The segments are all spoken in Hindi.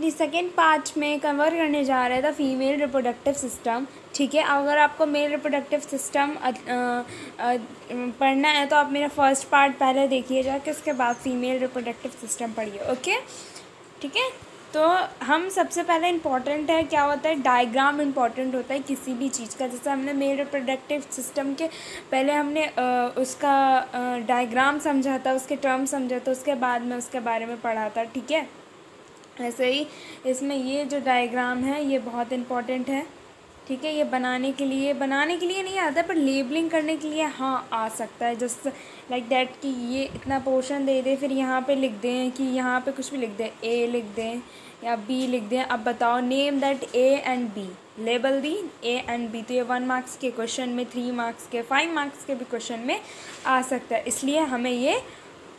अपनी सेकेंड पार्ट में कवर करने जा रहे थे फीमेल रिप्रोडक्टिव सिस्टम। ठीक है, अगर आपको मेल रिप्रोडक्टिव सिस्टम पढ़ना है तो आप मेरा फर्स्ट पार्ट पहले देखिए जाके, उसके बाद फीमेल रिप्रोडक्टिव सिस्टम पढ़िए। ओके, ठीक है। तो हम सबसे पहले इम्पॉर्टेंट है क्या होता है, डायग्राम इम्पॉर्टेंट होता है किसी भी चीज़ का। जैसे हमने मेल रिप्रोडक्टिव सिस्टम के पहले हमने उसका डायग्राम समझा था, उसके टर्म समझा था, उसके बाद में उसके बारे में पढ़ा था। ठीक है, ऐसे ही इसमें ये जो डायग्राम है ये बहुत इम्पॉर्टेंट है। ठीक है, ये बनाने के लिए नहीं आता पर लेबलिंग करने के लिए हाँ आ सकता है। जस्ट लाइक दैट कि ये इतना पोर्शन दे दे, फिर यहाँ पे लिख दें कि यहाँ पे कुछ भी लिख दें, ए लिख दें या बी लिख दें। अब बताओ, name that A and B, label the A and B. तो ये 1 मार्क्स के क्वेश्चन में, 3 मार्क्स के, 5 मार्क्स के भी क्वेश्चन में आ सकता है, इसलिए हमें ये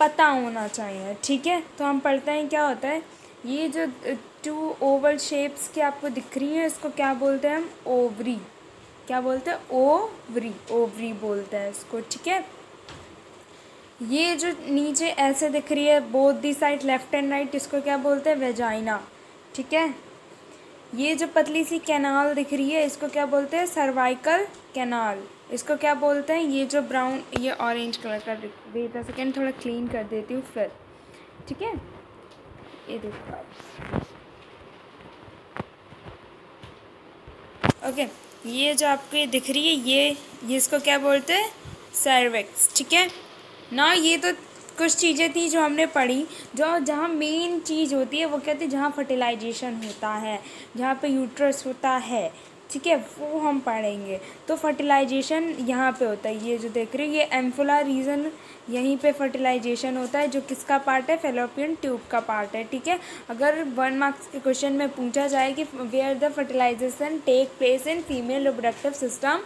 पता होना चाहिए। ठीक है, तो हम पढ़ते हैं क्या होता है। ये जो 2 ओवल शेप्स की आपको दिख रही है, इसको क्या बोलते हैं हम, ओवरी। क्या बोलते हैं, ओवरी बोलते हैं इसको। ठीक है, ये जो नीचे ऐसे दिख रही है both the side left and right, इसको क्या बोलते हैं, वेजाइना। ठीक है, ये जो पतली सी कैनाल दिख रही है इसको क्या बोलते हैं, सर्वाइकल कैनाल। इसको क्या बोलते हैं, ये जो ब्राउन, ये ऑरेंज कलर का वेट अ सेकेंड, थोड़ा क्लीन कर देती हूँ फिर। ठीक है, ये देखो ओके, ये जो आपको ये दिख रही है ये इसको क्या बोलते हैं, सर्विक्स। ठीक है ना, ये तो कुछ चीज़ें थी जो हमने पढ़ी। जो जहाँ मेन चीज़ होती है वो क्या होती है, जहाँ फर्टिलाइजेशन होता है, जहाँ पे यूट्रस होता है। ठीक है, वो हम पढ़ेंगे। तो फर्टिलाइजेशन यहाँ पे होता है, ये जो देख रहे हो ये एम्फुला रीजन, यहीं पे फर्टिलाइजेशन होता है, जो किसका पार्ट है, फेलोपियन ट्यूब का पार्ट है। ठीक है, अगर 1 मार्क्स के क्वेश्चन में पूछा जाए कि where the fertilization take place in female reproductive system,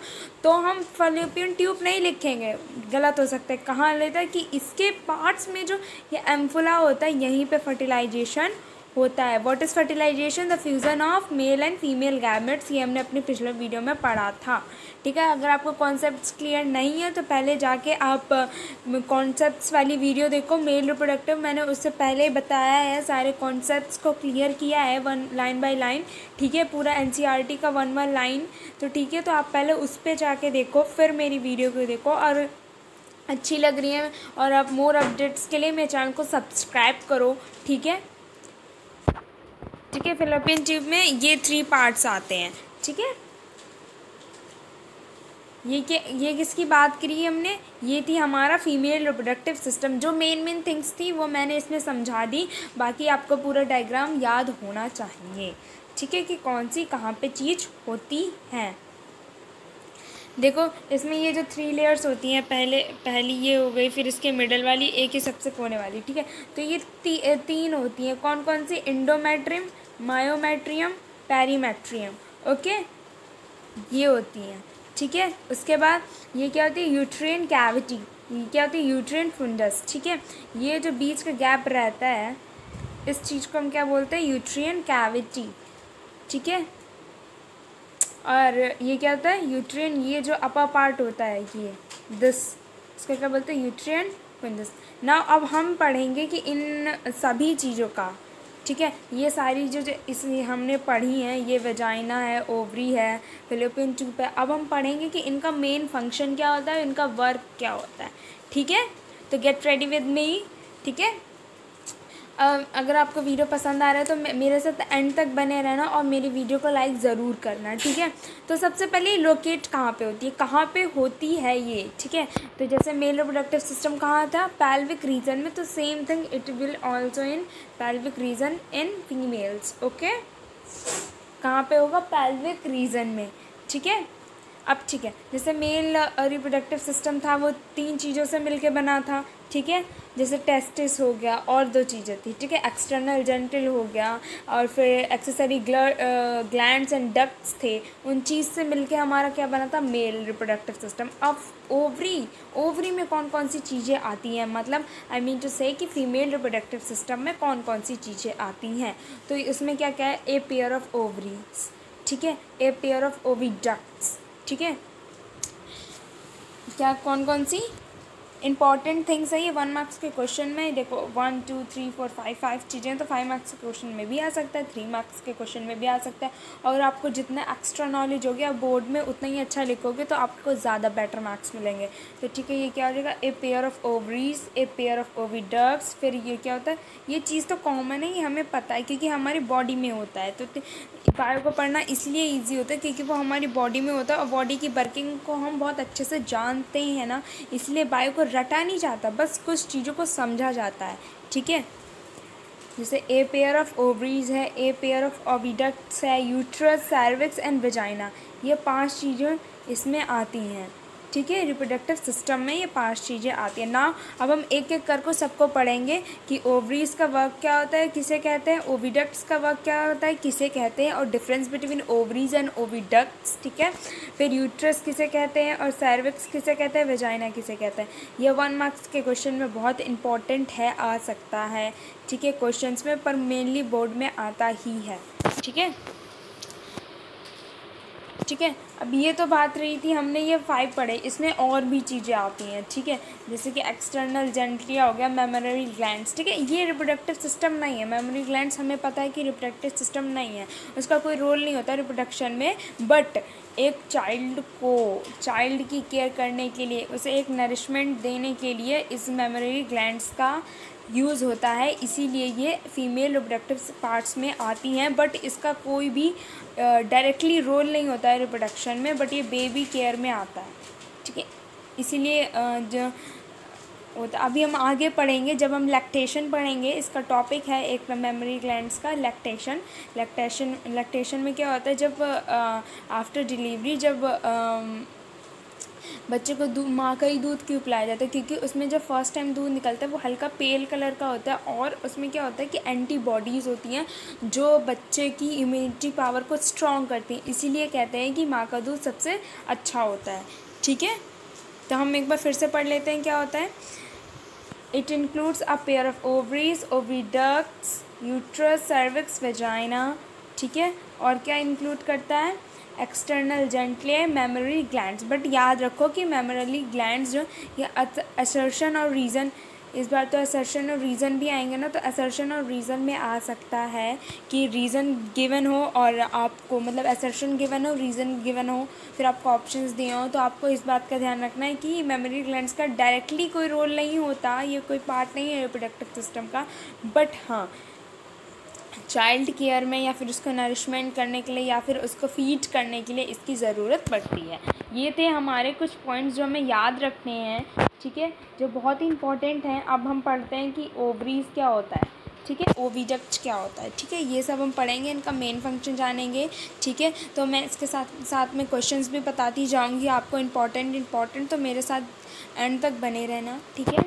तो हम फेलोपियन ट्यूब नहीं लिखेंगे, गलत हो सकता है। कहाँ लेता है कि इसके पार्ट्स में जो ये एम्फुला होता है, यहीं पे फर्टिलाइजेशन होता है। What is fertilization, the fusion of male and female gametes, ये हमने अपने पिछले वीडियो में पढ़ा था। ठीक है, अगर आपको कॉन्सेप्ट्स क्लियर नहीं है तो पहले जाके आप कॉन्सेप्ट्स वाली वीडियो देखो, मेल रिप्रोडक्टिव, मैंने उससे पहले बताया है, सारे कॉन्सेप्ट्स को क्लियर किया है लाइन बाय लाइन। ठीक है, पूरा NCERT का 1 लाइन। तो ठीक है, तो आप पहले उस पर जाके देखो, फिर मेरी वीडियो को देखो, और अच्छी लग रही है और आप मोर अपडेट्स के लिए मेरे चैनल को सब्सक्राइब करो। ठीक है, ठीक है, फेलोपियन ट्यूब में ये 3 पार्ट्स आते हैं। ठीक है, ये किसकी बात करी हमने, ये थी हमारा फीमेल रिप्रोडक्टिव सिस्टम। जो मेन थिंग्स थी वो मैंने इसमें समझा दी, बाकी आपको पूरा डायग्राम याद होना चाहिए। ठीक है, कि कौन सी कहाँ पे चीज़ होती है। देखो, इसमें ये जो 3 लेयर्स होती हैं, पहली ये हो गई, फिर इसके मिडल वाली, एक ही सबसे कोने वाली। ठीक है, तो ये 3 होती हैं। कौन कौन सी, इंडोमेट्रियम, मायोमेट्रियम, पेरीमेट्रियम। ओके, ये होती हैं। ठीक है, उसके बाद ये क्या होती है, यूट्रिन कैविटी, ये क्या होती है, यूट्रिन फंडस। ठीक है, ये जो बीच का गैप रहता है, इस चीज़ को हम क्या बोलते हैं, यूट्रिन कैविटी। ठीक है, और ये क्या होता है, यूट्रिन, ये जो अपर पार्ट होता है ये इसको क्या बोलते हैं, यूट्रिन फंडस। नाउ अब हम पढ़ेंगे कि इन सभी चीज़ों का, ठीक है, ये सारी जो इसमें हमने पढ़ी हैं, ये वेजाइना है, ओवरी है, फेलोपियन ट्यूब है। अब हम पढ़ेंगे कि इनका मेन फंक्शन क्या होता है, इनका वर्क क्या होता है। ठीक है, तो गेट रेडी विद मी। ठीक है, अगर आपको वीडियो पसंद आ रहा है तो मेरे साथ एंड तक बने रहना और मेरी वीडियो को लाइक ज़रूर करना। ठीक है, तो सबसे पहले लोकेट कहाँ पे होती है, कहाँ पे होती है ये। ठीक है, तो जैसे मेल रिप्रोडक्टिव सिस्टम कहाँ था, पैल्विक रीजन में, तो same thing it will also in pelvic reason in females. Okay, कहाँ पे होगा, पैल्विक रीजन में। ठीक है, अब ठीक है, जैसे मेल रिप्रोडक्टिव सिस्टम था वो 3 चीज़ों से मिलके बना था। ठीक है, जैसे टेस्टिस हो गया और 2 चीज़ें थी। ठीक है, एक्सटर्नल जेनिटल हो गया और फिर एक्सेसरी ग्लैंड्स एंड डक्ट्स थे, उन चीज़ से मिलके हमारा क्या बना था, मेल रिप्रोडक्टिव सिस्टम। अब ओवरी में कौन कौन सी चीज़ें आती हैं, मतलब आई मीन टू से कि फीमेल रिप्रोडक्टिव सिस्टम में कौन कौन सी चीज़ें आती हैं। तो इसमें क्या क्या है, ए पेयर ऑफ ओवरीज। ठीक है, ए पेयर ऑफ ओविडक्ट्स। ठीक है, क्या कौन कौन सी, इंपॉर्टेंट थिंग्स है ये 1 मार्क्स के क्वेश्चन में। देखो 1 2 3 4 5 चीज़ें तो 5 मार्क्स के क्वेश्चन में भी आ सकता है, 3 मार्क्स के क्वेश्चन में भी आ सकता है। और आपको जितना एक्स्ट्रा नॉलेज हो गया बोर्ड में उतना ही अच्छा लिखोगे तो आपको ज़्यादा बेटर मार्क्स मिलेंगे। तो ठीक है, ये क्या हो जाएगा, a pair of ovaries, a pair of oviducts. फिर ये क्या होता है, ये चीज़ तो कॉमन है, ये हमें पता है क्योंकि हमारी बॉडी में होता है। तो बायो को पढ़ना इसलिए ईजी होता है क्योंकि वो हमारी बॉडी में होता है और बॉडी की वर्किंग को हम बहुत अच्छे से जानते हैं ना, इसलिए बायो को रटा नहीं जाता, बस कुछ चीज़ों को समझा जाता है। ठीक है, जैसे ए पेयर ऑफ ओवरीज है, ए पेयर ऑफ ओविडक्ट्स है, यूट्रस, सर्विक्स एंड वेजाइना, ये 5 चीज़ें इसमें आती हैं। ठीक है, रिप्रोडक्टिव सिस्टम में ये 5 चीज़ें आती हैं ना। अब हम एक एक कर को सबको पढ़ेंगे कि ओवरीज का वर्क क्या होता है, किसे कहते हैं, ओविडक्ट्स का वर्क क्या होता है, किसे कहते हैं, और difference between ovaries and oviducts. ठीक है, फिर यूट्रस किसे कहते हैं और सर्विक्स किसे कहते हैं, वेजाइना किसे कहते हैं। ये 1 मार्क्स के क्वेश्चन में बहुत इंपॉर्टेंट है, आ सकता है। ठीक है, क्वेश्चंस में, पर मेनली बोर्ड में आता ही है। ठीक है, ठीक है। अब ये तो बात रही थी, हमने ये 5 पढ़े, इसमें और भी चीज़ें आती हैं। ठीक है, जैसे कि एक्सटर्नल जेनिटलिया हो गया, मेमोरी ग्लैंड्स। ठीक है, ये रिप्रोडक्टिव सिस्टम नहीं है। मेमोरी ग्लैंड्स हमें पता है कि रिप्रोडक्टिव सिस्टम नहीं है, उसका कोई रोल नहीं होता रिप्रोडक्शन में। बट एक चाइल्ड की केयर करने के लिए, उसे एक नरिशमेंट देने के लिए इस मेमोरी ग्लैंड्स का यूज़ होता है, इसीलिए ये फीमेल रिप्रोडक्टिव पार्ट्स में आती हैं। बट इसका कोई भी डायरेक्टली रोल नहीं होता है रिप्रोडक्शन में, बट ये बेबी केयर में आता है। ठीक है, इसीलिए जो होता, अभी हम आगे पढ़ेंगे जब हम लैक्टेशन पढ़ेंगे, इसका टॉपिक है एक मेमोरी ग्लैंड्स का, लैक्टेशन में क्या होता है, जब आफ्टर डिलीवरी जब बच्चे को माँ का ही दूध क्यों पिलाया जाता है, क्योंकि उसमें जब फर्स्ट टाइम दूध निकलता है वो हल्का पेल कलर का होता है और उसमें क्या होता है कि एंटीबॉडीज़ होती हैं जो बच्चे की इम्यूनिटी पावर को स्ट्रॉन्ग करती हैं, इसीलिए कहते हैं कि माँ का दूध सबसे अच्छा होता है। ठीक है, तो हम एक बार फिर से पढ़ लेते हैं क्या होता है। It includes a pair of ovaries, oviducts, uterus, cervix, vagina. ठीक है, और क्या इंक्लूड करता है, external genitalia, mammary glands. But याद रखो कि मेमोरी ग्लैंड्स जो ये असर्शन और रीज़न, इस बार तो असर्शन और रीज़न भी आएंगे ना, तो असर्शन और रीज़न में आ सकता है कि रीज़न गिवन हो और आपको मतलब असर्शन गिवन हो, रीज़न गिवन हो, फिर आपको ऑप्शंस दिए हो। तो आपको इस बात का ध्यान रखना है कि मेमोरी ग्लैंड्स का डायरेक्टली कोई रोल नहीं होता, ये कोई पार्ट नहीं है रिप्रोडक्टिव सिस्टम का। बट हाँ, चाइल्ड केयर में या फिर उसको नरिशमेंट करने के लिए या फिर उसको फीड करने के लिए इसकी ज़रूरत पड़ती है। ये थे हमारे कुछ पॉइंट्स जो हमें याद रखने हैं। ठीक है, जो बहुत ही इंपॉर्टेंट हैं। अब हम पढ़ते हैं कि ओवरीज क्या होता है। ठीक है, ओविडक्ट क्या होता है। ठीक है, ये सब हम पढ़ेंगे, इनका मेन फंक्शन जानेंगे। ठीक है, तो मैं इसके साथ साथ में क्वेश्चंस भी बताती जाऊँगी आपको, इम्पॉर्टेंट, तो मेरे साथ एंड तक बने रहना। ठीक है,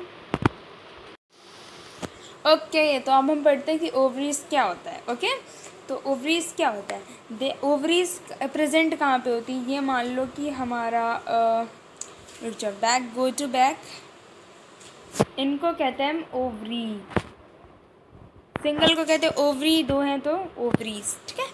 ओके, तो अब हम पढ़ते हैं कि ओवरीज क्या होता है। ओके, तो ओवरीज क्या होता है, ओवरीज प्रेजेंट कहाँ पे होती है, ये मान लो कि हमारा बैक, गो टू बैक, इनको कहते हैं हम ओवरी, सिंगल को कहते हैं ओवरी, 2 हैं तो ओवरीज। ठीक है,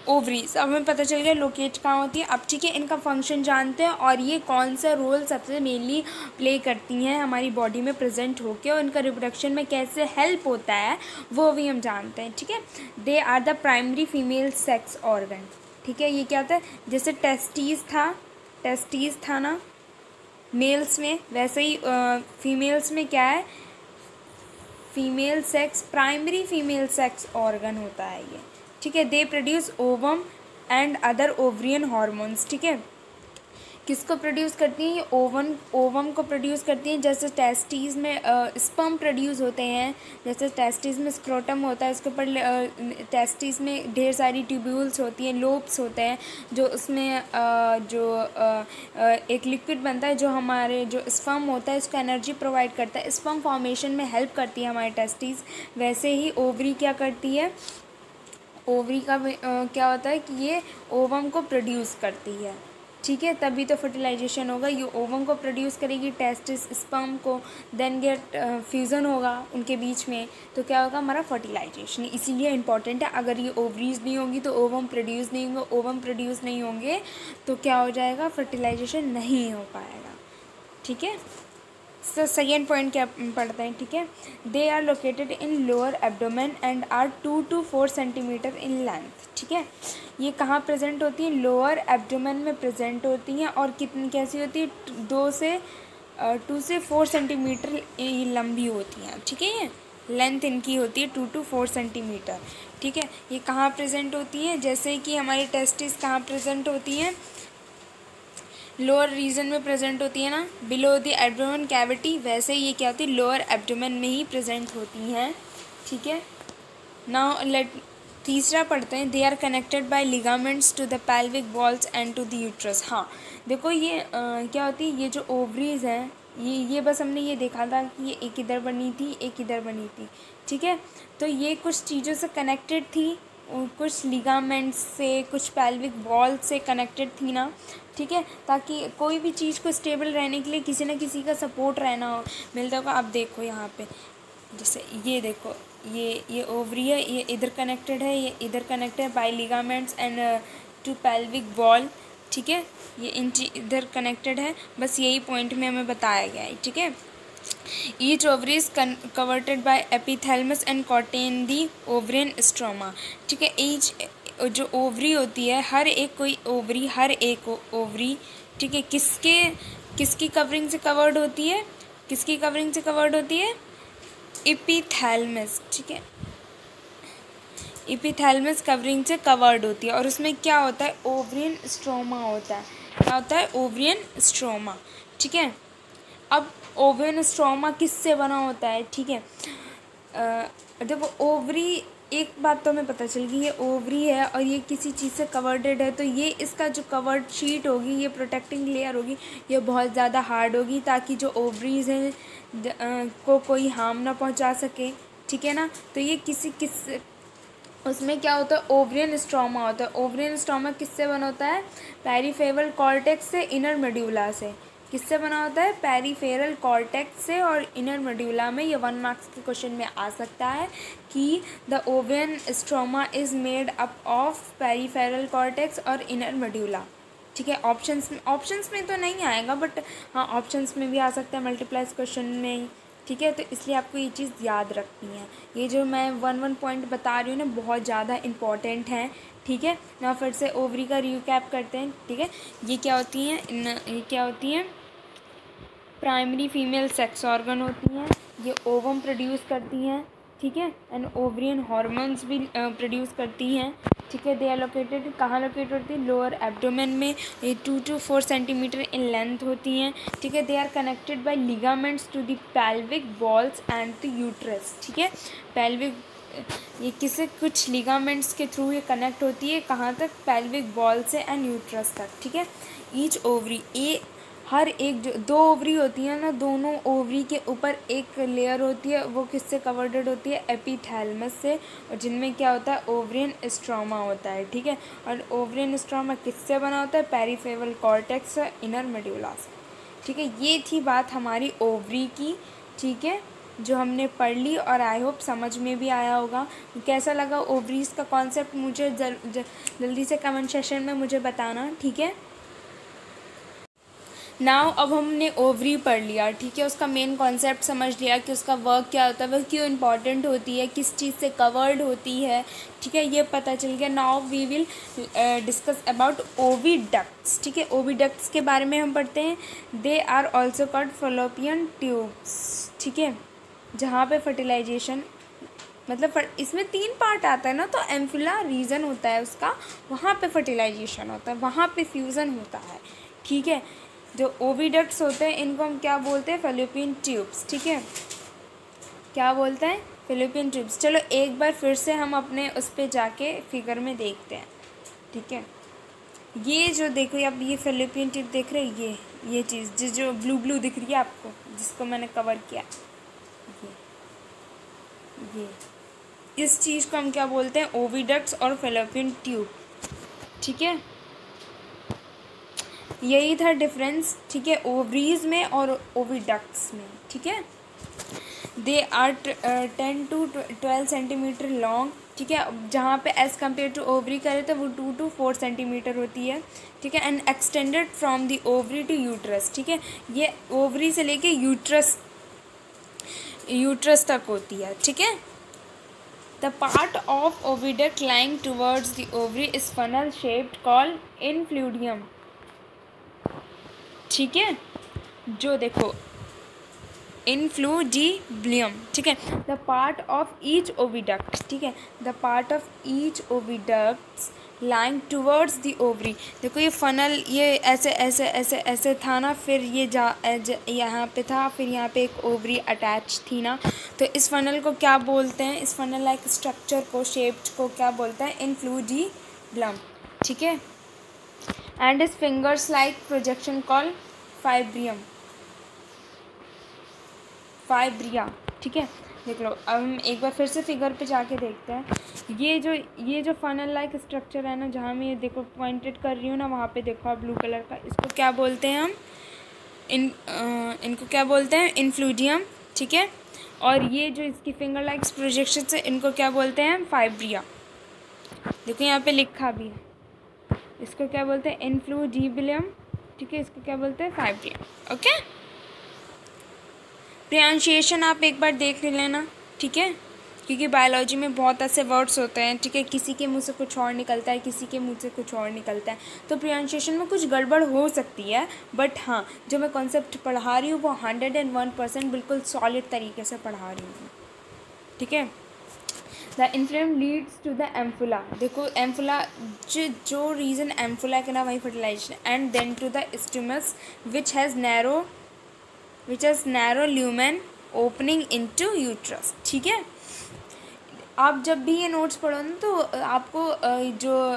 ओवरीज, अब हमें पता चल गया लोकेट कहाँ होती है। अब ठीक है, इनका फंक्शन जानते हैं और ये कौन सा रोल सबसे मेनली प्ले करती हैं हमारी बॉडी में प्रेजेंट होके, और इनका रिप्रोडक्शन में कैसे हेल्प होता है वो भी हम जानते हैं। ठीक है, they are the primary female sex organ. ठीक है, ये क्या होता है, जैसे टेस्टीज था ना मेल्स में, वैसे ही फीमेल्स में क्या है, female sex, primary female sex organ होता है ये। ठीक है, they produce ovum and other ovarian hormones. ठीक है, किसको प्रोड्यूस करती हैं, ये ओवम को प्रोड्यूस करती हैं। जैसे टेस्टीज में स्पर्म प्रोड्यूस होते हैं, जैसे टेस्टीज में स्क्रोटम होता है, उसके ऊपर टेस्टीज में ढेर सारी ट्यूब्यूल्स होती हैं, लोब्स होते हैं, जो उसमें एक लिक्विड बनता है जो हमारे जो स्पर्म होता है उसको एनर्जी प्रोवाइड करता है, स्पर्म फॉर्मेशन में हेल्प करती है हमारी टेस्टीज। वैसे ही ओवरी क्या करती है, ओवरी का क्या होता है कि ये ओवम को प्रोड्यूस करती है। ठीक है, तभी तो फर्टिलाइजेशन होगा, ये ओवम को प्रोड्यूस करेगी, टेस्टिस स्पर्म को, देन गेट फ्यूज़न होगा उनके बीच में, तो क्या होगा, हमारा फर्टिलाइजेशन। इसीलिए इंपॉर्टेंट है, अगर ये ओवरीज नहीं होंगी तो ओवम प्रोड्यूस नहीं होंगे, ओवम प्रोड्यूस नहीं होंगे तो क्या हो जाएगा, फर्टिलाइजेशन नहीं हो पाएगा। ठीक है। सेकेंड पॉइंट क्या पढ़ते हैं, ठीक है। They are located in lower abdomen and are 2 to 4 centimetre in length, ठीक है। ये कहाँ प्रेजेंट होती है, लोअर एब्डोमेन में प्रेजेंट होती हैं और कितनी कैसी होती है, 2 से 4 सेंटीमीटर लंबी होती हैं, ठीक है। ये लेंथ इनकी होती है 2 to 4 सेंटीमीटर, ठीक है। ये कहाँ प्रेजेंट होती है, जैसे कि हमारी टेस्टिस कहाँ प्रेजेंट होती हैं, लोअर रीजन में प्रेजेंट होती है ना, बिलो द एब्डोमेन कैविटी, वैसे ये क्या होती है, लोअर एब्डोमेन में ही प्रेजेंट होती हैं, ठीक है। नाउ लेट तीसरा पढ़ते हैं। They are connected by ligaments to the pelvic walls and to the uterus. हाँ देखो ये क्या होती है, ये जो ओवरीज हैं, ये बस हमने ये देखा था कि ये एक इधर बनी थी, एक इधर बनी थी, ठीक है। तो ये कुछ चीज़ों से कनेक्टेड थी, कुछ लिगामेंट्स से, कुछ पेल्विक वॉल से कनेक्टेड थी ना, ठीक है, ताकि कोई भी चीज़ को स्टेबल रहने के लिए किसी न किसी का सपोर्ट रहना हो मिलता होगा। आप देखो यहाँ पे, जैसे ये देखो, ये ओवरी है, ये इधर कनेक्टेड है, ये इधर कनेक्टेड है by ligaments and to pelvic wall, ठीक है। ये इधर कनेक्टेड है, बस यही पॉइंट में हमें बताया गया है, ठीक है। Each ovary is covered by epithalamus and contain the ovarian stroma, ठीक है। ईच जो ओवरी होती है, हर एक ओवरी, ठीक है, किसकी कवरिंग से कवर्ड होती है, किसकी कवरिंग से कवर्ड होती है, एपिथैलेमस, ठीक है। एपिथैलेमस कवरिंग से कवर्ड होती है और उसमें क्या होता है, ओवरियन स्ट्रोमा होता है। क्या होता है, ओवरियन स्ट्रोमा, ठीक है। अब ओवरियन स्ट्रोमा किससे बना होता है, ठीक है। देखो ओवरी, एक बात तो हमें पता चल गई, ये ओवरी है और ये किसी चीज़ से कवर्डेड है, तो ये इसका जो कवर्ड शीट होगी, ये प्रोटेक्टिंग लेयर होगी, ये बहुत ज़्यादा हार्ड होगी ताकि जो ओवरीज हैं को कोई हार्म ना पहुंचा सके, ठीक है ना। तो ये उसमें क्या होता है, ओवरियन स्ट्रोमा होता है। ओवरियन स्ट्रोमा किससे बना होता है, पेरिफेरल कॉर्टेक्स से, इनर मेड्यूला से। किससे बना होता है, पेरिफेरल कॉर्टेक्स से और इनर मेड्यूला में। ये 1 मार्क्स के क्वेश्चन में आ सकता है कि the ovarian stroma is made up of peripheral cortex और इनर मेड्यूला, ठीक है। ऑप्शंस में तो नहीं आएगा, बट हाँ ऑप्शंस में भी आ सकता है, मल्टीप्लाइज क्वेश्चन में, ठीक है। तो इसलिए आपको ये चीज़ याद रखनी है। ये जो मैं 1 पॉइंट बता रही हूँ ना, बहुत ज़्यादा इंपॉर्टेंट है, ठीक है ना। फिर से ओवरी का रिकैप करते हैं, ठीक है। ये क्या होती हैं, प्राइमरी फीमेल सेक्स ऑर्गन होती हैं। ये ओवम प्रोड्यूस करती हैं, ठीक है, एंड ओवरियन हॉर्मोन्स भी प्रोड्यूस करती हैं, ठीक है। दे आर लोकेटेड, कहाँ लोकेटेड होती है, लोअर एब्डोमेन में। ये 2 to 4 सेंटीमीटर इन लेंथ होती हैं, ठीक है। They are connected by ligaments to the pelvic walls and the uterus, ठीक है। ये कुछ लिगामेंट्स के थ्रू ये कनेक्ट होती है, कहाँ तक, पेल्विक वॉल से एंड यूट्रस तक, ठीक है। ईच ओवरी, हर एक जो 2 ओवरी होती है ना, दोनों ओवरी के ऊपर एक लेयर होती है, वो किससे कवर्डेड होती है, एपिथैलेमस से, और जिनमें क्या होता है, ओवरियन स्ट्रोमा होता है, ठीक है। और ओवरियन स्ट्रोमा किससे बना होता है, पेरिफेरल कॉर्टेक्स, इनर मेड्यूला से, ठीक है। ये थी बात हमारी ओवरी की, ठीक है, जो हमने पढ़ ली और आई होप समझ में भी आया होगा। कैसा लगा ओवरीज का कॉन्सेप्ट, मुझे जल्दी से कमेंट सेशन में मुझे बताना, ठीक है। नाउ अब हमने ओवरी पढ़ लिया, ठीक है, उसका मेन कॉन्सेप्ट समझ लिया कि उसका वर्क क्या होता है, वह क्यों इम्पॉर्टेंट होती है, किस चीज़ से कवर्ड होती है, ठीक है, ये पता चल गया। Now we will discuss about oviducts, ठीक है। ओविडक्ट्स के बारे में हम पढ़ते हैं। They are also called fallopian tubes, ठीक है, जहाँ पे फर्टिलाइजेशन, मतलब इसमें 3 पार्ट आता है ना, तो एम्फिला रीजन होता है उसका, वहाँ पे फर्टिलाइजेशन होता है, वहाँ पे फ्यूज़न होता है, ठीक है। जो ओविडक्ट्स होते हैं इनको हम क्या बोलते हैं, फैलोपियन ट्यूब्स, ठीक है। क्या बोलते हैं, फैलोपियन ट्यूब्स। चलो एक बार फिर से हम अपने उस पर जाके फिगर में देखते हैं, ठीक है। ये जो देखो आप, ये फैलोपियन ट्यूब देख रहे हैं, ये चीज़ जो ब्लू दिख रही है आपको, जिसको मैंने कवर किया, ये इस चीज़ को हम क्या बोलते हैं, ओविडक्ट्स और फैलोपियन ट्यूब, ठीक है। यही था डिफरेंस, ठीक है, ओवरीज में और ओविडक्ट्स में, ठीक है। They are 10 to 12 centimetre long, ठीक है, जहाँ पे एज़ कम्पेयर टू ओवरी करे तो वो 2 to 4 सेंटीमीटर होती है, ठीक है। And extended from the ovary to uterus, ठीक है, ये ओवरी से लेके यूट्रस तक होती है, ठीक है। The part of oviduct lying towards the ovary is funnel shaped called infundibulum, ठीक है। जो देखो इनफ्लूडिब्लियम, ठीक है। The part of each oviduct, ठीक है, the part of each oviducts lying towards the ovary. देखो ये फनल ये ऐसे ऐसे ऐसे ऐसे था ना, फिर ये यहाँ पे था, फिर यहाँ पे एक ओवरी अटैच थी ना, तो इस फनल को क्या बोलते हैं, इस फनल लाइक स्ट्रक्चर को, शेप्ड को क्या बोलते हैं, इनफ्लूडिब्लम, ठीक है। एंड इस फिंगर्स लाइक प्रोजेक्शन कॉल फाइब्रिया, ठीक है। देख लो, अब हम एक बार फिर से फिगर पे जाके देखते हैं। ये जो फनल लाइक स्ट्रक्चर है ना, जहाँ मैं ये देखो पॉइंटेड कर रही हूँ ना, वहाँ पे देखो आप ब्लू कलर का, इसको क्या बोलते हैं हम, इनको क्या बोलते हैं, इनफ्लूडियम, ठीक है। और ये जो इसकी फिंगर लाइक प्रोजेक्शन है, इनको क्या बोलते हैं, फाइब्रिया। देखो यहाँ पे लिखा भी है, इसको क्या बोलते हैं, इनफ्लूडिब्लियम, ठीक है, इसको क्या बोलते हैं, फाइब्रिया, ओके। प्रोनाउंसिएशन आप एक बार देख लेना, ठीक है, क्योंकि बायोलॉजी में बहुत ऐसे वर्ड्स होते हैं, ठीक है, किसी के मुंह से कुछ और निकलता है, किसी के मुंह से कुछ और निकलता है, तो प्रोनाउंसिएशन में कुछ गड़बड़ हो सकती है, बट हाँ, जो मैं कॉन्सेप्ट पढ़ा रही हूँ वो 101% बिल्कुल सॉलिड तरीके से पढ़ा रही हूँ, ठीक है। The infundibulum leads to the ampulla. देखो एम्फुला, जो रीज़न एम्फुला के ना वही fertilisation, and then to the isthmus which has narrow lumen opening into uterus, ठीक है। आप जब भी ये नोट्स पढ़ो ना, तो आपको जो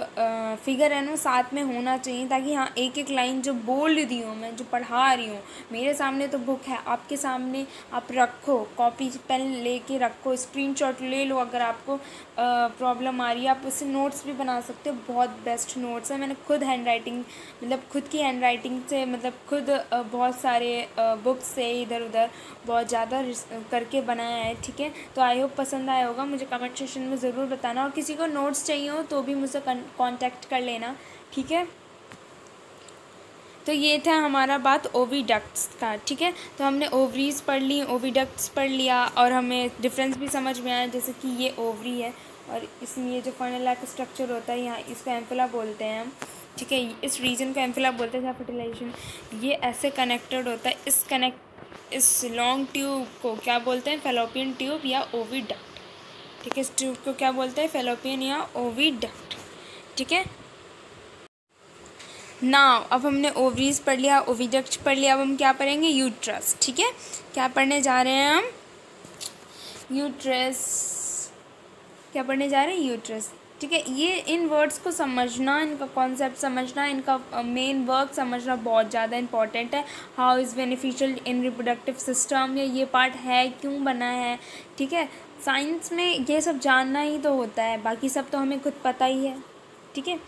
फिगर है ना साथ में होना चाहिए, ताकि हाँ एक एक लाइन जो बोल रही हूँ मैं, जो पढ़ा रही हूँ, मेरे सामने तो बुक है, आपके सामने आप रखो, कॉपी पेन लेके रखो, स्क्रीनशॉट ले लो, अगर आपको प्रॉब्लम आ रही है आप उससे नोट्स भी बना सकते हो। बहुत बेस्ट नोट्स है, मैंने खुद खुद की हैंड राइटिंग से, मतलब खुद बहुत सारे बुक्स से इधर उधर बहुत ज़्यादा करके बनाया है, ठीक है। तो आई होप पसंद आया होगा, मुझे कमेंट सेक्शन में ज़रूर बताना, और किसी को नोट्स चाहिए हो तो भी मुझसे कांटेक्ट कर लेना, ठीक है। तो ये था हमारा बात ओविडक्ट्स का, ठीक है। तो हमने ओवरीज पढ़ ली, ओविडक्ट्स पढ़ लिया, और हमें डिफरेंस भी समझ में आया, जैसे कि ये ओवरी है और इसमें ये जो फनल लाइक स्ट्रक्चर होता है, यहाँ इसको एम्फुला बोलते हैं हम, ठीक है। इस रीजन को एम्फुला बोलते हैं जहाँ फर्टिलाइजेशन ये ऐसे कनेक्टेड होता है, इस लॉन्ग ट्यूब को क्या बोलते हैं, फेलोपियन ट्यूब या ओविडक्ट, ठीक है। इस ट्यूब को क्या बोलते हैं, फेलोपियन या ओविडक्ट, ठीक है। नाउ अब हमने ओवरीज पढ़ लिया, ओविडक्ट पढ़ लिया, अब हम क्या पढ़ेंगे, यूट्रस, ठीक है। क्या पढ़ने जा रहे हैं हम, यूट्रस, क्या पढ़ने जा रहे हैं, यूट्रस, ठीक है। ये इन वर्ड्स को समझना, इनका कॉन्सेप्ट समझना, इनका मेन वर्क समझना बहुत ज़्यादा इंपॉर्टेंट है। How is beneficial in reproductive system, या ये पार्ट है क्यों बना है, ठीक है। साइंस में ये सब जानना ही तो होता है, बाकी सब तो हमें खुद पता ही है, ठीक है।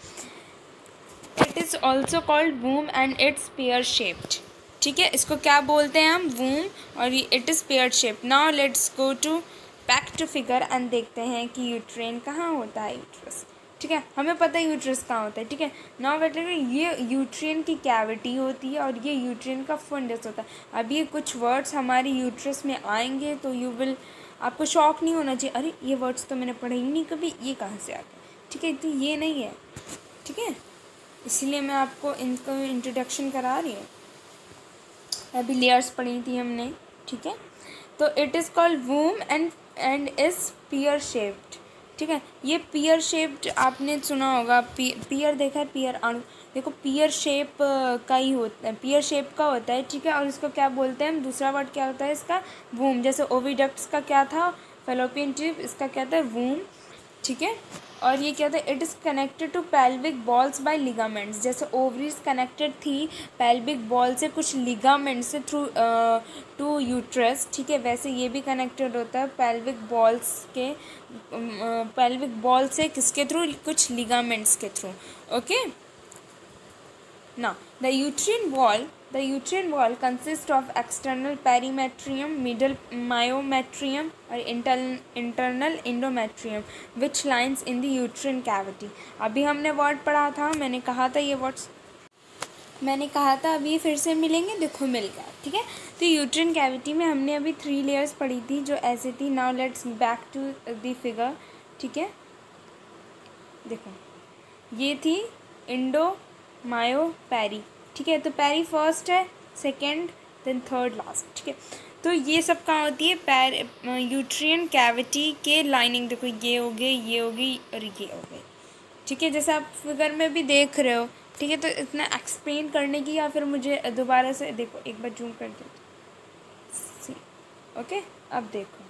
It is also called womb and it's pear shaped, ठीक है। इसको क्या बोलते हैं हम, वूम, और it is pear shaped. Now let's go to back to figure and देखते हैं कि यूट्रेन कहाँ होता है, यूट्रस, ठीक है। हमें पता है यूट्रस कहाँ होता है, ठीक है। नाउ बेटा ये यूट्रेन की कैविटी होती है और ये यूट्रेन का फंडस होता है। अब ये कुछ वर्ड्स हमारी यूट्रस में आएंगे तो आपको शॉक नहीं होना चाहिए, अरे ये वर्ड्स तो मैंने पढ़े ही नहीं कभी, ये कहाँ से आ गए, ठीक है। तो ये नहीं है, ठीक है, इसीलिए मैं आपको इनको इंट्रोडक्शन करा रही हूँ। अभी लेयर्स पढ़ी थी हमने, ठीक है। तो it is called womb and is pear shaped, ठीक है। ये पियर शेप्ड आपने सुना होगा, पियर देखा है, पियर अणु, देखो पियर शेप का ही होता है, पियर शेप का होता है, ठीक है। और इसको क्या बोलते हैं हम, दूसरा वर्ड क्या होता है इसका, वूम। जैसे ओविडक्ट्स का क्या था, फेलोपियन ट्यूब, इसका क्या था, वूम, ठीक है। और ये क्या था, it is connected to pelvic balls by ligaments. जैसे ओवरीज कनेक्टेड थी पेल्विक बॉल से कुछ लिगामेंट से थ्रू टू यूट्रस, ठीक है, वैसे ये भी कनेक्टेड होता है पेल्विक बॉल से किसके थ्रू, कुछ लिगामेंट्स के through, okay. Now, the uterine wall the uterine wall consist of external perimetrium, middle myometrium और internal endometrium which lines in the uterine cavity. अभी हमने वर्ड पढ़ा था, मैंने कहा था ये वर्ड्स मैंने कहा था अभी फिर से मिलेंगे, देखो मिल गया, ठीक है। तो यूट्रिन कैविटी में हमने अभी 3 लेयर्स पढ़ी थी जो ऐसे थी। Now let's back to the figure, ठीक है। देखो ये थी इंडो मायो पेरी, ठीक है। तो पेरी फर्स्ट है, सेकंड, देन थर्ड लास्ट, ठीक है। तो ये सब कहाँ होती है? यूट्रियन कैविटी के लाइनिंग। देखो ये हो गए, ये हो गई और ये हो गए, ठीक है, जैसे आप फिगर में भी देख रहे हो, ठीक है। तो इतना एक्सप्लेन करने की या फिर मुझे दोबारा से देखो, एक बार जूम कर दो, सी, ओके। अब देखो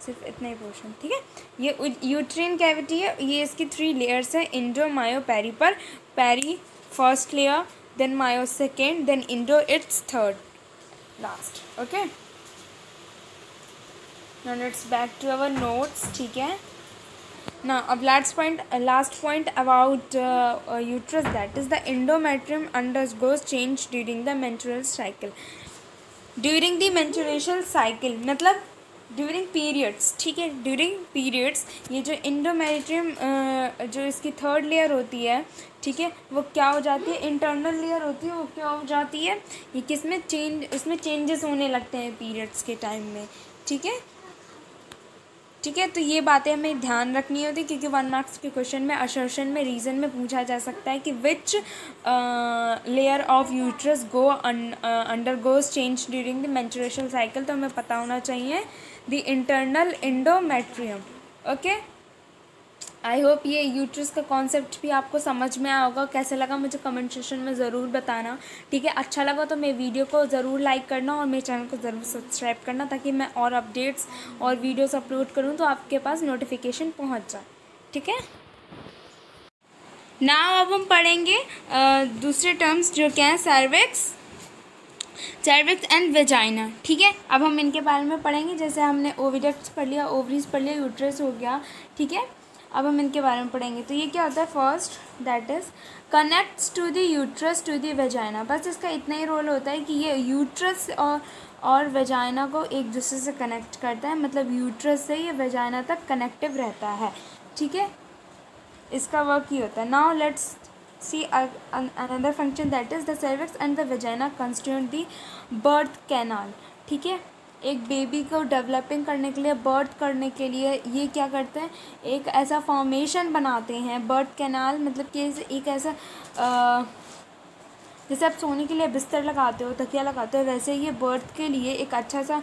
सिर्फ इतना ही पोर्शन, ठीक है। ये यूट्रिन कैविटी है, ये इसकी 3 लेयर्स है। इंडो मायो पेरी पर, peri first layer, then myo second, then endo it's third last, okay. Now let's back to our notes, ठीक है। Now, अब last point about uterus, that is the endometrium undergoes change during the menstrual cycle. During the menstrual cycle मतलब ड्यूरिंग पीरियड्स, ठीक है। ड्यूरिंग पीरियड्स ये जो इंडोमेट्रियम जो इसकी 3rd लेयर होती है, ठीक है, वो क्या हो जाती है? इंटरनल लेयर होती है, वो क्या हो जाती है? ये किसमें इसमें चेंजेस होने लगते हैं पीरियड्स के टाइम में, ठीक है, ठीक है। तो ये बातें हमें ध्यान रखनी होती है क्योंकि 1 मार्क्स के क्वेश्चन में असर्शन में रीज़न में पूछा जा सकता है कि which layer of uterus undergoes change during the menstruation cycle. तो हमें पता होना चाहिए the internal endometrium, okay. I hope ये यूट्रस का कॉन्सेप्ट भी आपको समझ में आया होगा। कैसे लगा मुझे कमेंट सेक्शन में ज़रूर बताना, ठीक है। अच्छा लगा तो मेरे वीडियो को ज़रूर लाइक करना और मेरे चैनल को ज़रूर सब्सक्राइब करना ताकि मैं और अपडेट्स और वीडियोस अपलोड करूं तो आपके पास नोटिफिकेशन पहुंच जाए, ठीक है। नाउ अब हम पढ़ेंगे दूसरे टर्म्स जो क्या है, सर्विक्स एंड वेजाइना, ठीक है। अब हम इनके बारे में पढ़ेंगे। जैसे हमने ओविडक्ट्स पढ़ लिया, ओवरीज पढ़ लिया, यूट्रस हो गया, ठीक है। अब हम इनके बारे में पढ़ेंगे। तो ये क्या होता है? First that is connects to the uterus to the vagina. बस इसका इतना ही रोल होता है कि ये यूट्रस और वेजाइना को एक दूसरे से कनेक्ट करता है, मतलब यूट्रस से ये वेजाइना तक कनेक्टिव रहता है, ठीक है। इसका वर्क ही होता है। Now let's see another function that is the cervix and the vagina constitute the birth canal, ठीक है। एक बेबी को डेवलपिंग करने के लिए, बर्थ करने के लिए ये क्या करते हैं? एक ऐसा फॉर्मेशन बनाते हैं, बर्थ कैनाल, मतलब कि एक ऐसा जैसे आप सोने के लिए बिस्तर लगाते हो, तकिया लगाते हो, वैसे ये बर्थ के लिए एक अच्छा सा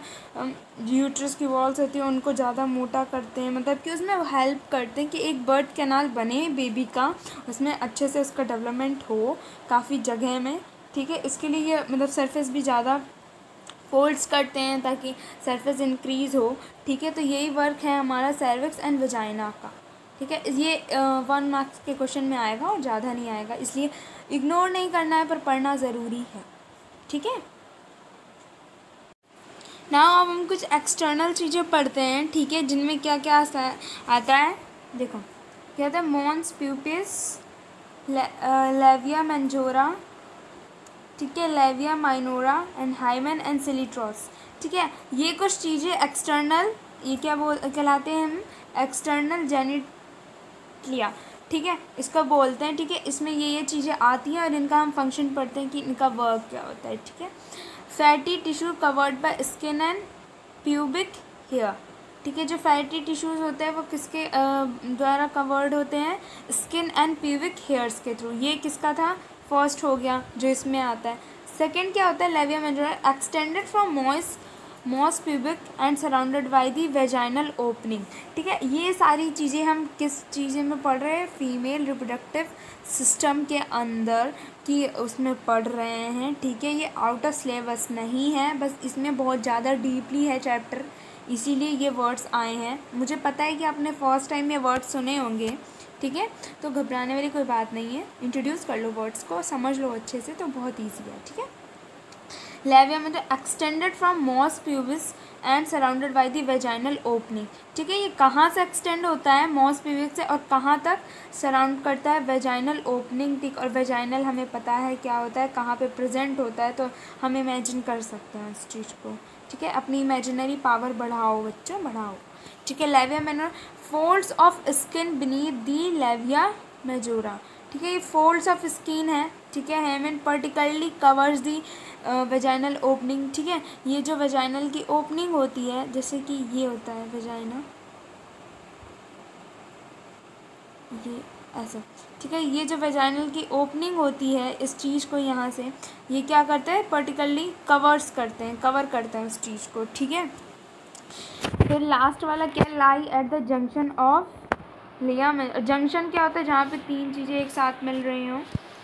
यूट्रस की वॉल्स होती है उनको ज़्यादा मोटा करते हैं, मतलब कि उसमें हेल्प करते हैं कि एक बर्थ कैनाल बने बेबी का, उसमें अच्छे से उसका डेवलपमेंट हो काफ़ी जगह में, ठीक है। इसके लिए ये मतलब सरफेस भी ज़्यादा फोल्ड्स करते हैं ताकि सरफेस इंक्रीज़ हो, ठीक है। तो यही वर्क है हमारा सर्विक्स एंड वेजाइना का, ठीक है। ये 1 मार्क्स के क्वेश्चन में आएगा और ज़्यादा नहीं आएगा, इसलिए इग्नोर नहीं करना है पर पढ़ना ज़रूरी है, ठीक है। नाउ अब हम कुछ एक्सटर्नल चीज़ें पढ़ते हैं, ठीक है, जिनमें क्या क्या आता है। देखो क्या होता है? मॉन्स प्यूपिस, लेविया मेंजोरा, ठीक है, labia minora and hymen and clitoris, ठीक है। ये कुछ चीज़ें एक्सटर्नल, ये क्या कहलाते हैं? हम एक्सटर्नल जेनिटलिया, ठीक है, इसको बोलते हैं, ठीक है। इसमें ये चीज़ें आती हैं और इनका हम फंक्शन पढ़ते हैं कि इनका वर्क क्या होता है, ठीक है। Fatty tissue covered by skin and pubic hair, ठीक है। जो फैटी टिश्यूज़ होते हैं वो किसके द्वारा कवर्ड होते हैं? स्किन एंड प्यूबिक हेयर्स के थ्रू। ये किसका था? फर्स्ट हो गया जो इसमें आता है। सेकंड क्या होता है? Labia majora, extended from most pubic and surrounded by the vaginal opening, ठीक है। ये सारी चीज़ें हम किस चीज़ें में पढ़ रहे हैं? फीमेल रिप्रोडक्टिव सिस्टम के अंदर कि उसमें पढ़ रहे हैं, ठीक है। ये आउट ऑफ सिलेबस नहीं है, बस इसमें बहुत ज़्यादा डीपली है चैप्टर, इसीलिए ये वर्ड्स आए हैं। मुझे पता है कि आपने फर्स्ट टाइम ये वर्ड्स सुने होंगे, ठीक है, तो घबराने वाली कोई बात नहीं है। इंट्रोड्यूस कर लो वर्ड्स को, समझ लो अच्छे से, तो बहुत ईजी है, ठीक है। लेविया में तो extended from most pubis and surrounded by the vaginal opening. ठीक है, ये कहाँ से एक्सटेंड होता है, मॉस पिविक से, और कहाँ तक सराउंड करता है, वेजाइनल ओपनिंग तक। और वेजाइनल हमें पता है क्या होता है, कहाँ पे प्रेजेंट होता है, तो हम इमेजिन कर सकते हैं इस चीज़ को। ठीक है, अपनी इमेजिनरी पावर बढ़ाओ बच्चों, बढ़ाओ। ठीक है, labia minor, folds of skin beneath the labia majora. ठीक है, ये फोल्ड्स ऑफ स्किन है। ठीक है, हेमन पर्टिकुलरली कवर्स दी वेजाइनल ओपनिंग। ठीक है, ये जो वेजाइनल की ओपनिंग होती है, जैसे कि ये होता है वेजाइना, ये ऐसा। ठीक है, ये जो वेजाइनल की ओपनिंग होती है इस चीज़ को यहाँ से, ये क्या करते हैं, पर्टिकुलरली कवर्स करते हैं, कवर करते हैं उस चीज़ को। ठीक है, फिर लास्ट वाला क्या, lie at the junction of लिया में। जंक्शन क्या होता है, जहाँ पे तीन चीज़ें एक साथ मिल रही हों।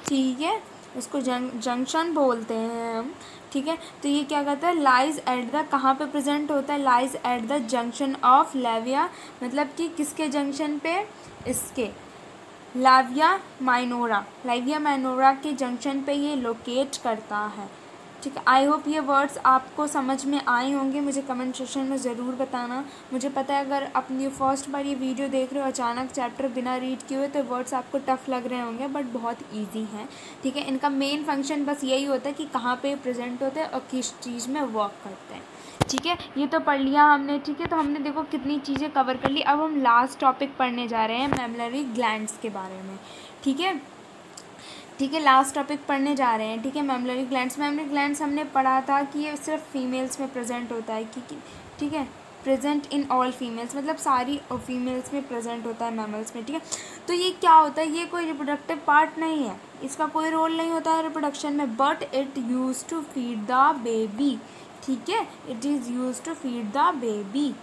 ठीक है, उसको जंक्शन बोलते हैं हम। ठीक है, तो ये क्या कहता है, लाइज एट द, कहाँ पे प्रेजेंट होता है, lies at the junction of labia, मतलब कि किसके जंक्शन पे, इसके लाविया माइनोरा, लाविया माइनोरा के जंक्शन पे ये लोकेट करता है। ठीक है, आई होप ये वर्ड्स आपको समझ में आए होंगे, मुझे कमेंट सेक्शन में ज़रूर बताना। मुझे पता है अगर अपनी फर्स्ट बार ये वीडियो देख रहे हो, अचानक चैप्टर बिना रीड किए हुए, तो वर्ड्स आपको टफ लग रहे होंगे, बट बहुत इजी हैं। ठीक है, इनका मेन फंक्शन बस यही होता है कि कहाँ पे प्रेजेंट होते हैं और किस चीज़ में वर्क करते हैं। ठीक है, ये तो पढ़ लिया हमने। ठीक है, तो हमने देखो कितनी चीज़ें कवर कर ली। अब हम लास्ट टॉपिक पढ़ने जा रहे हैं, मेमोरी ग्लैंड्स के बारे में। ठीक है, ठीक है, लास्ट टॉपिक पढ़ने जा रहे हैं। ठीक है, मेमोरी ग्लैंड्स। मेमोरी ग्लैंड्स हमने पढ़ा था कि ये सिर्फ फीमेल्स में प्रेजेंट होता है, कि ठीक है, प्रेजेंट इन ऑल फीमेल्स, मतलब सारी फीमेल्स में प्रेजेंट होता है, मैमल्स में। ठीक है, तो ये क्या होता है, ये कोई रिप्रोडक्टिव पार्ट नहीं है, इसका कोई रोल नहीं होता है रिप्रोडक्शन में, but it use to feed the baby. ठीक है, it is use to feed the baby,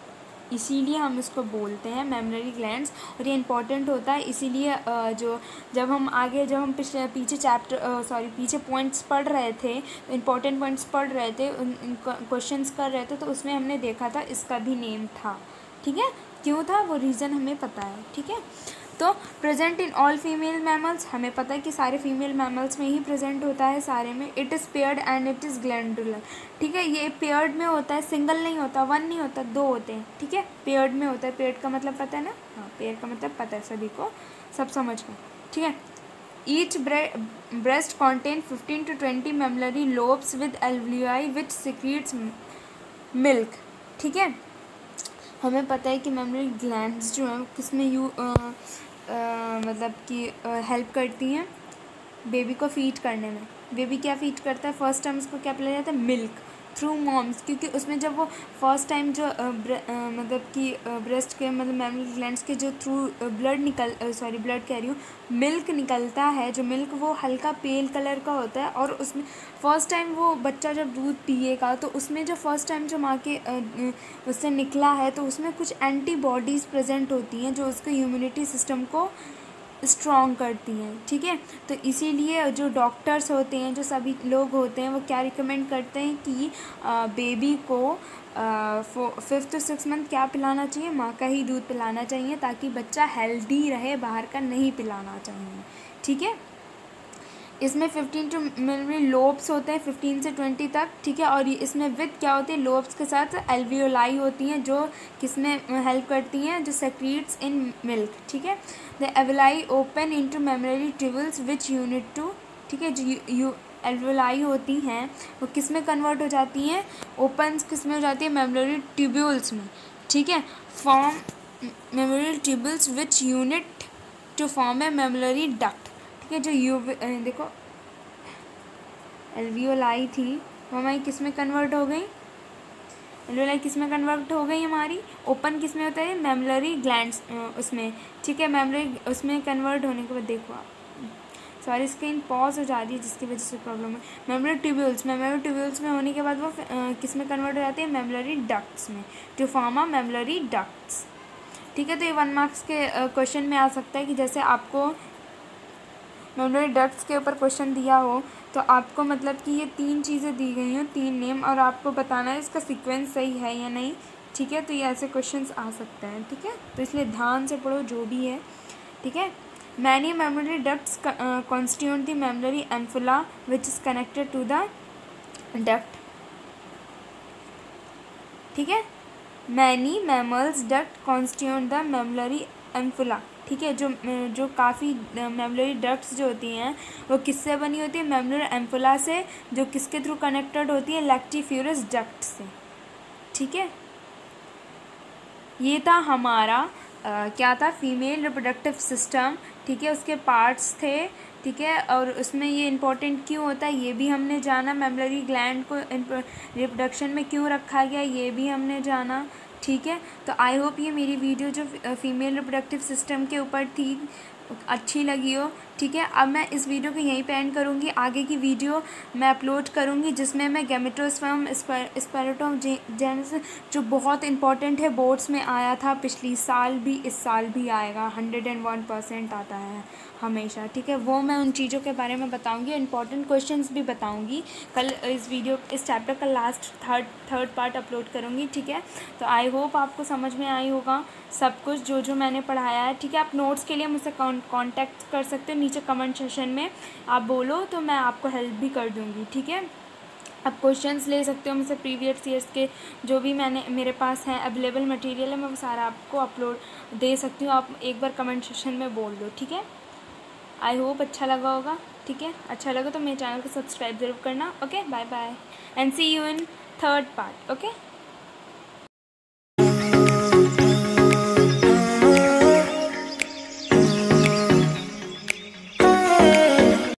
इसीलिए हम इसको बोलते हैं मेमोरी ग्लैंड्स। और ये इंपॉर्टेंट होता है, इसीलिए जो जब हम पीछे चैप्टर पीछे पॉइंट्स पढ़ रहे थे, इंपॉर्टेंट पॉइंट्स पढ़ रहे थे, क्वेश्चंस कर रहे थे, तो उसमें हमने देखा था इसका भी नेम था। ठीक है, क्यों था वो रीज़न हमें पता है। ठीक है, तो present in all female mammals, हमें पता है कि सारे फीमेल मैमल्स में ही प्रेजेंट होता है, सारे में। It is paired and it is glandular. ठीक है, ये पेयर्ड में होता है, सिंगल नहीं होता, वन नहीं होता, दो होते हैं। ठीक है, पेयर्ड में होता है। पेयर्ड का मतलब पता है ना, हाँ, पेयर का मतलब पता है सभी को, सब समझ गए। ठीक है, each breast contain 15 to 20 mammary lobes with alveoli which secretes milk. ठीक है, हमें पता है कि मेमोरी ग्लैंड्स जो हैं किसमें मतलब कि हेल्प करती हैं बेबी को फीड करने में। बेबी क्या फीड करता है, फर्स्ट टाइम उसको क्या पिलाया जाता है, मिल्क, थ्रू मॉम्स, क्योंकि उसमें जब वो फर्स्ट टाइम जो मतलब कि ब्रेस्ट के मतलब मेमोरी ग्लैंड्स के जो थ्रू ब्लड कह रही हूँ, मिल्क निकलता है, जो मिल्क वो हल्का पेल कलर का होता है। और उसमें फर्स्ट टाइम वो बच्चा जब दूध पिएगा, तो उसमें जो फर्स्ट टाइम जो माँ के उससे निकला है, तो उसमें कुछ एंटीबॉडीज़ प्रेजेंट होती हैं जो उसके इम्यूनिटी सिस्टम को स्ट्रॉन्ग करती हैं। ठीक है, तो इसीलिए जो डॉक्टर्स होते हैं, जो सभी लोग होते हैं, वो क्या रिकमेंड करते हैं कि बेबी को 5 to 6 मंथ क्या पिलाना चाहिए, माँ का ही दूध पिलाना चाहिए, ताकि बच्चा हेल्दी रहे, बाहर का नहीं पिलाना चाहिए। ठीक है, इसमें 15 to मिली लोब्स होते हैं, 15 से 20 तक। ठीक है, और ये इसमें विद क्या होती है, लोब्स के साथ एल्वियोलाई होती हैं, जो किसमें हेल्प करती हैं, जो सेक्रीट्स इन मिल्क। ठीक है, the alveoli open into mammary tubules which unite to. ठीक है, जो एल्वियोलाई होती हैं वो किस में कन्वर्ट हो जाती हैं, ओपन किस में हो जाती है, मेमोरी ट्यूब्यूल्स में। ठीक है, form mammary tubules which unite to form a mammary duct. ठीक है, जो देखो एल्वियोलाई थी, वो हमारी किस में कन्वर्ट हो गई, एल्वियोलाई किस में कन्वर्ट हो गई हमारी, ओपन किस में होता है, मेमोरी ग्लैंड्स उसमें। ठीक है, मेमोरी उसमें कन्वर्ट होने के बाद देखो आप, सॉरी स्क्रीन पॉज हो जा रही है जिसकी वजह से प्रॉब्लम है। मेमोरी ट्यूब्यूल्स में होने के बाद वो किस में कन्वर्ट हो जाती है, मेमोरी डक्ट्स में, to form a mammary ducts. ठीक है, तो ये 1 मार्क्स के क्वेश्चन में आ सकता है कि जैसे आपको मेमोरी डक्ट्स के ऊपर क्वेश्चन दिया हो, तो आपको मतलब कि ये 3 चीज़ें दी गई हैं, 3 नेम, और आपको बताना है इसका सीक्वेंस सही है या नहीं। ठीक है, तो ये ऐसे क्वेश्चंस आ सकते हैं। ठीक है, तो इसलिए ध्यान से पढ़ो जो भी है। ठीक है, many mammary ducts constitute the mammary ampulla which is connected to the duct. ठीक है। Many mammals duct constitute the mammary ampulla, ठीक है। जो काफ़ी मेमलरी डक्ट्स जो होती हैं वो किससे बनी होती है, मेमलरी एम्फुला से, जो किसके थ्रू कनेक्टेड होती है, लैक्टिफ्यूरस डक्ट से, ठीक है। ये था हमारा क्या था, फीमेल रिप्रोडक्टिव सिस्टम, ठीक है, उसके पार्ट्स थे, ठीक है। और उसमें ये इम्पोर्टेंट क्यों होता है ये भी हमने जाना, मेमलरी ग्लैंड को रिप्रोडक्शन में क्यों रखा गया ये भी हमने जाना, ठीक है। तो आई होप ये मेरी वीडियो जो फीमेल रिप्रोडक्टिव सिस्टम के ऊपर थी अच्छी लगी हो, ठीक है। अब मैं इस वीडियो को यहीं पे एंड करूँगी, आगे की वीडियो मैं अपलोड करूँगी जिसमें मैं गैमेटोस्पर्म स्पर्मेटोजेनेसिस जो बहुत इंपॉर्टेंट है, बोर्ड्स में आया था पिछली साल भी, इस साल भी आएगा, 101% आता है हमेशा, ठीक है। वो मैं उन चीज़ों के बारे में बताऊँगी, इंपॉर्टेंट क्वेश्चंस भी बताऊँगी। कल इस चैप्टर का लास्ट थर्ड पार्ट अपलोड करूँगी, ठीक है। तो आई होप आपको समझ में आई होगा सब कुछ जो मैंने पढ़ाया है, ठीक है। आप नोट्स के लिए मुझसे कांटेक्ट कर सकते हो, नीचे कमेंट सेशन में आप बोलो तो मैं आपको हेल्प भी कर दूँगी, ठीक है। आप क्वेश्चंस ले सकते हो मुझसे, प्रीवियस ईयर्स के जो भी मेरे पास हैं अवेलेबल मटेरियल है, मैं वो सारा आपको अपलोड दे सकती हूँ। आप एक बार कमेंट सेशन में बोल दो, ठीक है। आई होप अच्छा लगा होगा, ठीक है। अच्छा लगा तो मेरे चैनल को सब्सक्राइब ज़रूर करना। Okay, bye bye and see you in third part. Okay.